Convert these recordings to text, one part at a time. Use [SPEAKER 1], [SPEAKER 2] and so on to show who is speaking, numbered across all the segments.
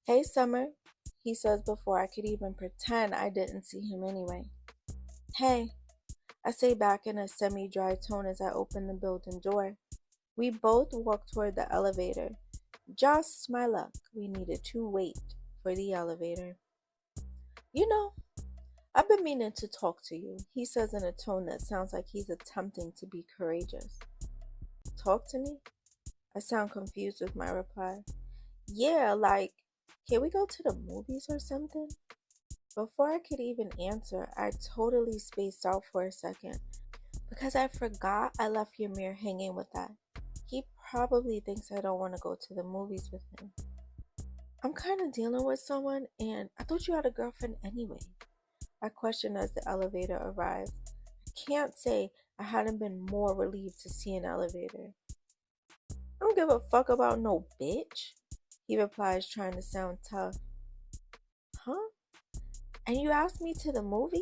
[SPEAKER 1] Hey, Summer, he says before I could even pretend I didn't see him anyway. Hey, I say back in a semi-dry tone as I open the building door. We both walk toward the elevator. Just my luck, we needed to wait for the elevator. You know, I've been meaning to talk to you, he says in a tone that sounds like he's attempting to be courageous. Talk to me? I sound confused with my reply. Yeah, like, can we go to the movies or something? Before I could even answer, I totally spaced out for a second because I forgot I left Yamir hanging with that. He probably thinks I don't want to go to the movies with him. I'm kind of dealing with someone, and I thought you had a girlfriend anyway. I questioned as the elevator arrived. I can't say I hadn't been more relieved to see an elevator. I don't give a fuck about no bitch, he replies, trying to sound tough. Huh? And you asked me to the movies?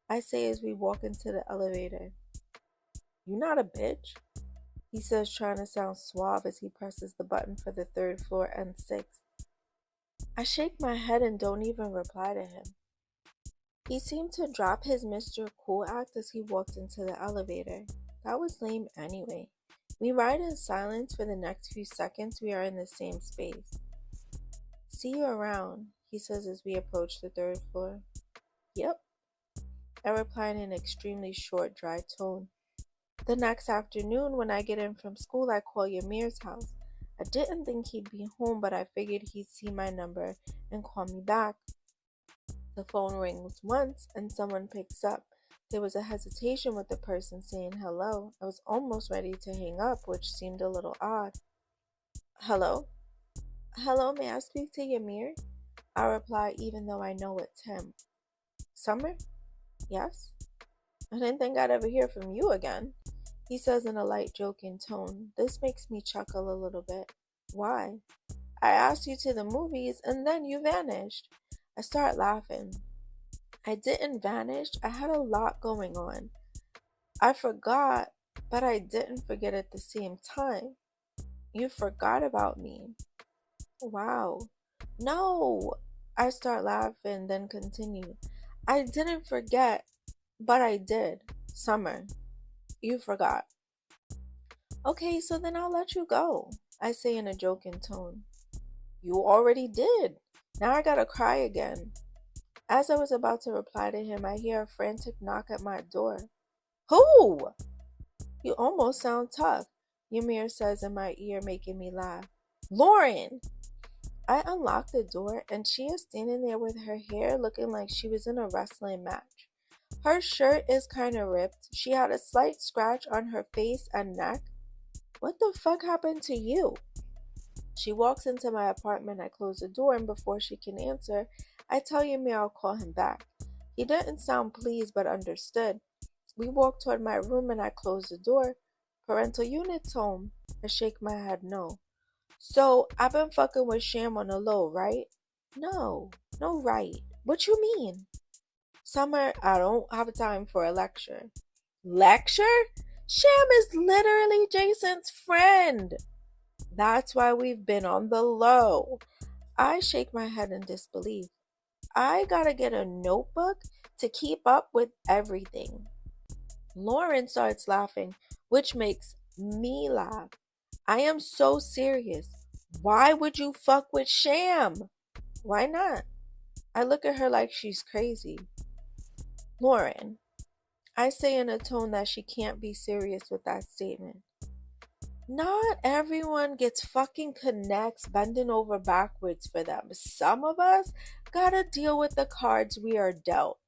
[SPEAKER 1] I say as we walk into the elevator. You not a bitch, he says, trying to sound suave as he presses the button for the third floor and sixth. I shake my head and don't even reply to him. He seemed to drop his Mr. Cool act as he walked into the elevator. That was lame anyway. We ride in silence for the next few seconds. We are in the same space. See you around, he says as we approach the third floor. Yep, I reply in an extremely short, dry tone. The next afternoon, when I get in from school, I call Yamir's house. I didn't think he'd be home, but I figured he'd see my number and call me back. The phone rings once and someone picks up. There was a hesitation with the person saying hello. I was almost ready to hang up, which seemed a little odd. Hello? Hello, may I speak to Yamir? I reply even though I know it's him. Summer? Yes? I didn't think I'd ever hear from you again, he says in a light joking tone. This makes me chuckle a little bit. Why? I asked you to the movies and then you vanished. I start laughing. I didn't vanish. I had a lot going on. I forgot, but I didn't forget at the same time. You forgot about me. Wow. No. I start laughing, then continue. I didn't forget, but I did. Summer, you forgot. Okay, so then I'll let you go, I say in a joking tone. You already did. Now I gotta cry again. As I was about to reply to him, I hear a frantic knock at my door. Who? You almost sound tough, Yamir says in my ear, making me laugh. Lauren! I unlock the door, and she is standing there with her hair looking like she was in a wrestling match. Her shirt is kind of ripped. She had a slight scratch on her face and neck. What the fuck happened to you? She walks into my apartment. I close the door, and before she can answer, I tell Yamir I'll call him back. He didn't sound pleased, but understood. We walk toward my room, and I close the door. Parental unit's home. I shake my head no. So, I've been fucking with Sham on the low, right? No, no right. What you mean? Summer, I don't have time for a lecture. Lecture? Sham is literally Jason's friend. That's why we've been on the low. I shake my head in disbelief. I gotta get a notebook to keep up with everything. Lauren starts laughing, which makes me laugh. I am so serious. Why would you fuck with Sham? Why not? I look at her like she's crazy. Lauren, I say in a tone that she can't be serious with that statement. Not everyone gets fucking connects bending over backwards for them. Some of us gotta deal with the cards we are dealt.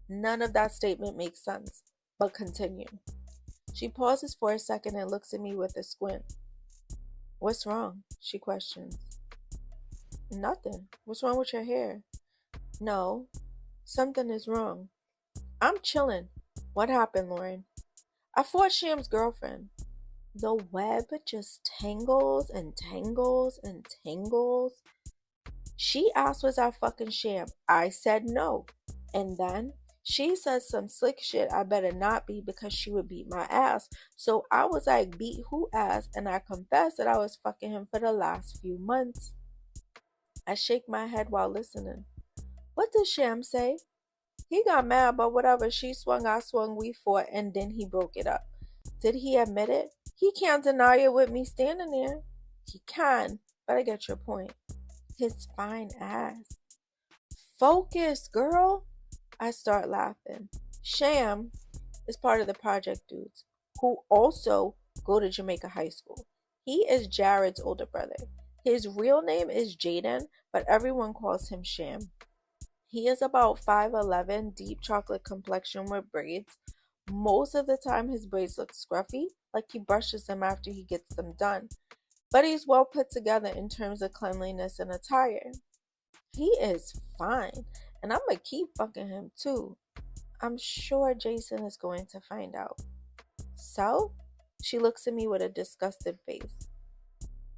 [SPEAKER 1] None of that statement makes sense, but continue. She pauses for a second and looks at me with a squint. What's wrong? She questions. Nothing. What's wrong with your hair? No, something is wrong. I'm chilling. What happened, Lauren? I fought Sham's girlfriend. The web just tangles and tangles and tangles. She asked, was I fucking Sham? I said no. And then she said some slick shit I better not be because she would beat my ass. So I was like, beat who ass? And I confessed that I was fucking him for the last few months. I shake my head while listening. What did Sham say? He got mad about whatever she swung, I swung, we fought, and then he broke it up. Did he admit it? He can't deny it with me standing there. He can, but I get your point. His fine ass. Focus, girl. I start laughing. Sham is part of the project dudes who also go to Jamaica High School. He is Jared's older brother. His real name is Jaden, but everyone calls him Sham. He is about 5'11", deep chocolate complexion with braids. Most of the time his braids look scruffy, like he brushes them after he gets them done. But he's well put together in terms of cleanliness and attire. He is fine, and I'm gonna keep fucking him too. I'm sure Jason is going to find out. So? She looks at me with a disgusted face.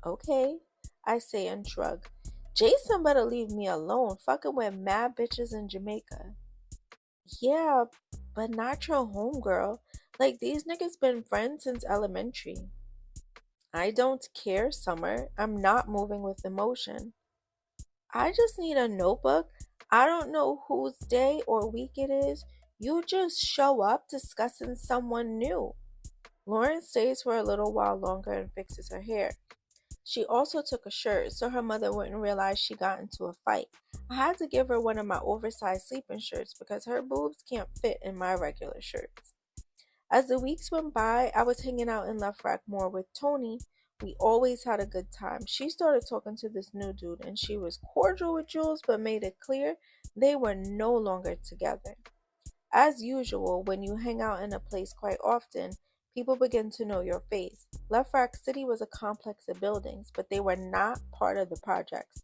[SPEAKER 1] Okay, I say and shrug. Jason better leave me alone, fucking with mad bitches in Jamaica. Yeah, but not your homegirl. Like, these niggas been friends since elementary. I don't care, Summer. I'm not moving with emotion. I just need a notebook. I don't know whose day or week it is. You just show up discussing someone new. Lauren stays for a little while longer and fixes her hair. She also took a shirt so her mother wouldn't realize she got into a fight. I had to give her one of my oversized sleeping shirts because her boobs can't fit in my regular shirts. As the weeks went by, I was hanging out in Lefrack more with Tony. We always had a good time. She started talking to this new dude and she was cordial with Jules but made it clear they were no longer together. As usual, when you hang out in a place quite often, people begin to know your face. Lefrack City was a complex of buildings, but they were not part of the projects.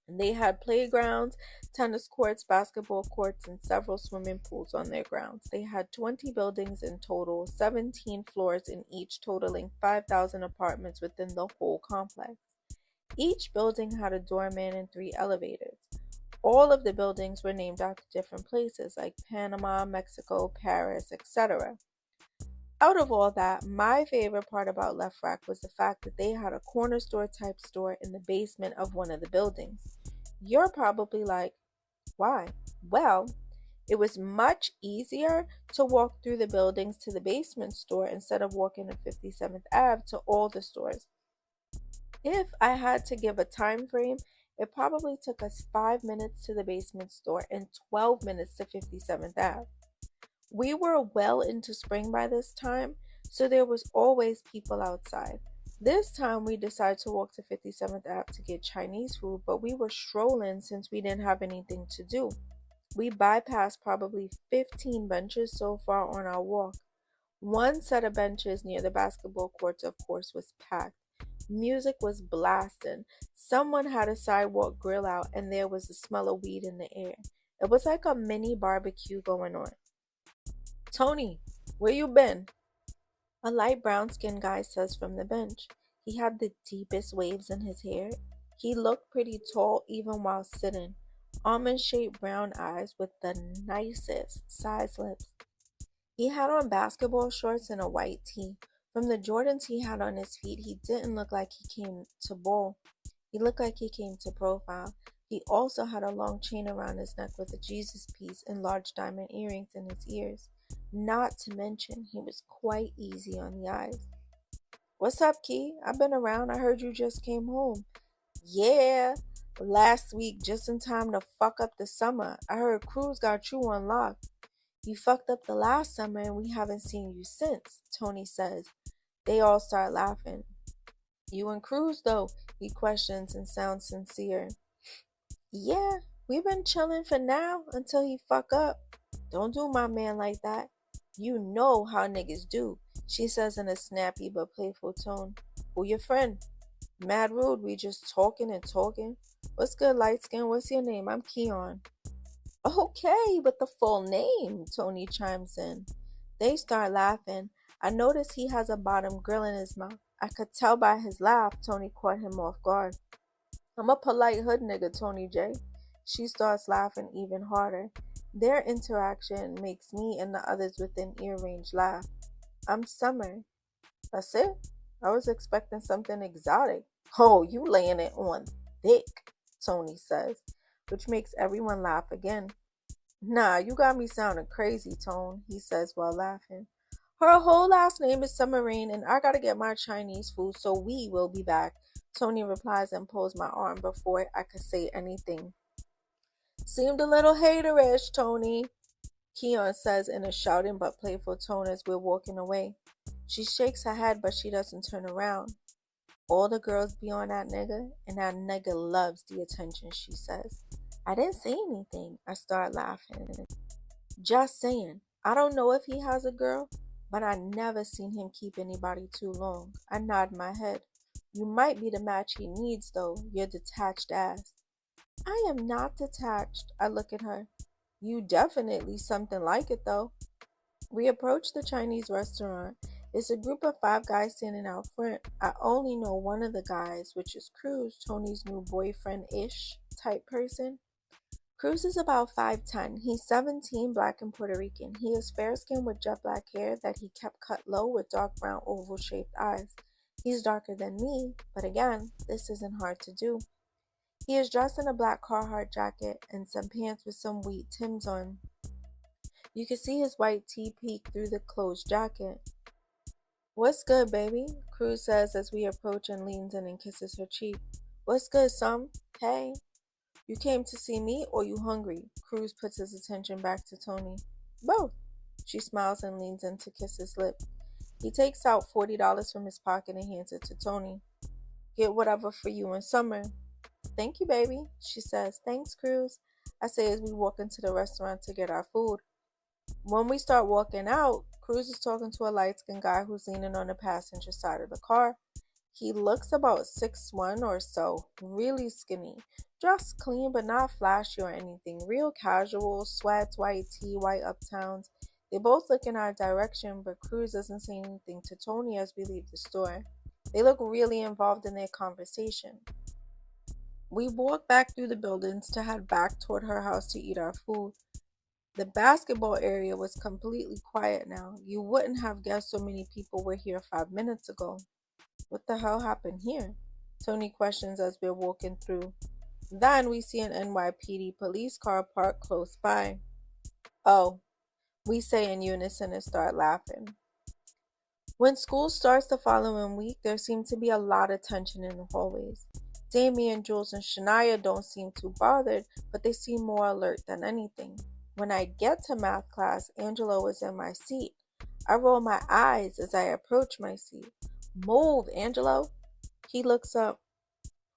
[SPEAKER 1] They had playgrounds, tennis courts, basketball courts, and several swimming pools on their grounds. They had 20 buildings in total, 17 floors in each, totaling 5,000 apartments within the whole complex. Each building had a doorman and 3 elevators. All of the buildings were named after different places like Panama, Mexico, Paris, etc. Out of all that, my favorite part about Lefrack was the fact that they had a corner store type store in the basement of one of the buildings. You're probably like, why? Well, it was much easier to walk through the buildings to the basement store instead of walking to 57th Ave to all the stores. If I had to give a time frame, it probably took us 5 minutes to the basement store and 12 minutes to 57th Ave. We were well into spring by this time, so there was always people outside. This time we decided to walk to 57th Ave to get Chinese food, but we were strolling since we didn't have anything to do. We bypassed probably 15 benches so far on our walk. One set of benches near the basketball courts, of course, was packed. Music was blasting. Someone had a sidewalk grill out, and there was the smell of weed in the air. It was like a mini barbecue going on. Tony, where you been? A light brown skinned guy says from the bench. He had the deepest waves in his hair. He looked pretty tall even while sitting. Almond shaped brown eyes with the nicest size lips. He had on basketball shorts and a white tee. From the Jordans he had on his feet, he didn't look like he came to bowl. He looked like he came to profile. He also had a long chain around his neck with a Jesus piece and large diamond earrings in his ears. Not to mention, he was quite easy on the eyes. What's up, Key? I've been around. I heard you just came home. Yeah, last week, just in time to fuck up the summer. I heard Cruz got you on lock. You fucked up the last summer and we haven't seen you since, Tony says. They all start laughing. You and Cruz, though? He questions and sounds sincere. Yeah, we've been chilling for now until he fuck up. Don't do my man like that. You know how niggas do, she says in a snappy but playful tone. Who your friend? Mad rude, we just talking and talking. What's good, light skin? What's your name? I'm Keon. Okay, but the full name, Tony chimes in. They start laughing. I notice he has a bottom grill in his mouth. I could tell by his laugh Tony caught him off guard. I'm a polite hood nigga, Tony J. She starts laughing even harder. Their interaction makes me and the others within ear range laugh. I'm Summer. That's it? I was expecting something exotic. Oh, you laying it on thick, Tony says, which makes everyone laugh again. Nah, you got me sounding crazy, Tone, he says while laughing. Her whole last name is Summerrain, and I gotta get my Chinese food, so we will be back. Tony replies and pulls my arm before I could say anything. Seemed a little haterish, Tony, Keon says in a shouting but playful tone as we're walking away. She shakes her head, but she doesn't turn around. All the girls be on that nigga, and that nigga loves the attention, she says. I didn't say anything. I start laughing. Just saying. I don't know if he has a girl, but I never seen him keep anybody too long. I nod my head. You might be the match he needs, though, your detached ass. I am not detached. I look at her. You definitely something like it, though. We approach the Chinese restaurant. It's a group of 5 guys standing out front. I only know one of the guys, which is Cruz, Tony's new boyfriend-ish type person. Cruz is about 5'10". He's 17, black and Puerto Rican. He is fair-skinned with jet black hair that he kept cut low with dark brown oval-shaped eyes. He's darker than me, but again, this isn't hard to do. He is dressed in a black Carhartt jacket and some pants with some wheat Timbs on. You can see his white tee peek through the closed jacket. What's good, baby? Cruz says as we approach and leans in and kisses her cheek. What's good, Sum? Hey. You came to see me or you hungry? Cruz puts his attention back to Tony. Both. She smiles and leans in to kiss his lip. He takes out $40 from his pocket and hands it to Tony. Get whatever for you and Summer. Thank you, baby, she says. Thanks, Cruz, I say as we walk into the restaurant to get our food. When we start walking out, Cruz is talking to a light-skinned guy who's leaning on the passenger side of the car. He looks about 6'1" or so, really skinny. Dressed clean but not flashy or anything. Real casual, sweats, white tee, white uptowns. They both look in our direction, but Cruz doesn't say anything to Tony as we leave the store. They look really involved in their conversation. We walk back through the buildings to head back toward her house to eat our food. The basketball area was completely quiet now. You wouldn't have guessed so many people were here 5 minutes ago. What the hell happened here? Tony questions as we're walking through. Then we see an NYPD police car parked close by. Oh, we say in unison and start laughing. When school starts the following week, there seems to be a lot of tension in the hallways. Damien, Jules, and Shania don't seem too bothered, but they seem more alert than anything. When I get to math class, Angelo is in my seat. I roll my eyes as I approach my seat. Move, Angelo. He looks up.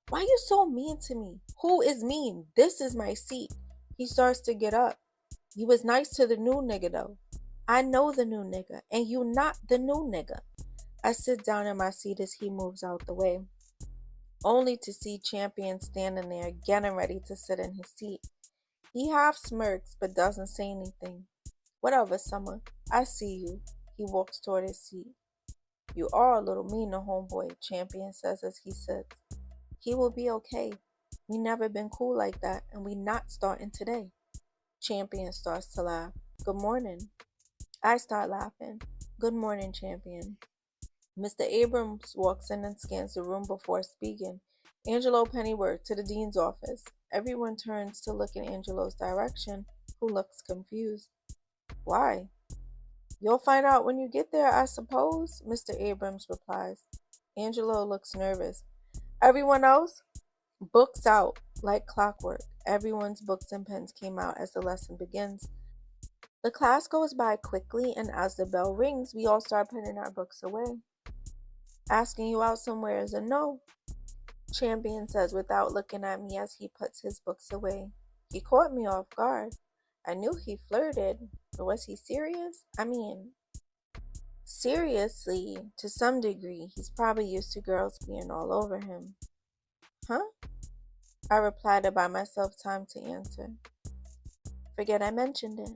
[SPEAKER 1] Why you so mean to me? Who is mean? This is my seat. He starts to get up. You was nice to the new nigga though. I know the new nigga, and you not the new nigga. I sit down in my seat as he moves out the way, only to see Champion standing there, getting ready to sit in his seat. He half smirks, but doesn't say anything. Whatever, Summer. I see you. He walks toward his seat. You are a little mean to homeboy, Champion says as he sits. He will be okay. We never been cool like that, and we not starting today. Champion starts to laugh. Good morning. I start laughing. Good morning, Champion. Mr. Abrams walks in and scans the room before speaking. Angelo Pennyworth to the dean's office. Everyone turns to look in Angelo's direction, who looks confused. Why? You'll find out when you get there, I suppose, Mr. Abrams replies. Angelo looks nervous. Everyone else? Books out. Like clockwork. Everyone's books and pens came out as the lesson begins. The class goes by quickly, and as the bell rings, we all start putting our books away. Asking you out somewhere is a no, Champion says without looking at me as he puts his books away. He caught me off guard. I knew he flirted, but was he serious? I mean, seriously, to some degree. He's probably used to girls being all over him. Huh? I replied to buy myself time to answer. Forget I mentioned it.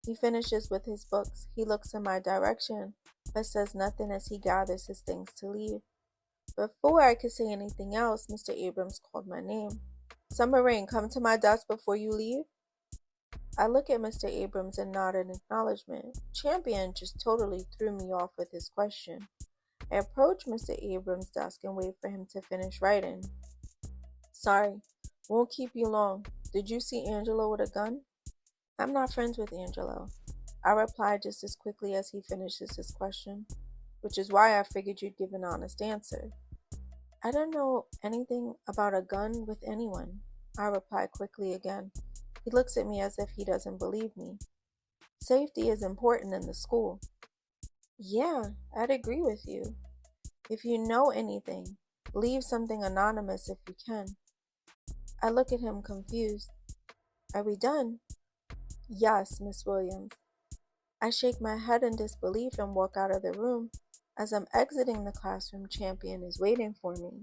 [SPEAKER 1] He finishes with his books. He looks in my direction, but says nothing as he gathers his things to leave. Before I could say anything else, Mr. Abrams called my name. Summer Rain, come to my desk before you leave. I look at Mr. Abrams and nod in acknowledgement. Champion just totally threw me off with his question. I approach Mr. Abrams' desk and wait for him to finish writing. Sorry, Won't keep you long. Did you see Angelo with a gun? I'm not friends with Angelo. I replied just as quickly as he finishes his question, which is why I figured you'd give an honest answer. I don't know anything about a gun with anyone. I reply quickly again. He looks at me as if he doesn't believe me. Safety is important in the school. Yeah, I'd agree with you. If you know anything, leave something anonymous if you can. I look at him confused. Are we done? Yes, Miss Williams. I shake my head in disbelief and walk out of the room. As I'm exiting the classroom, Champion is waiting for me.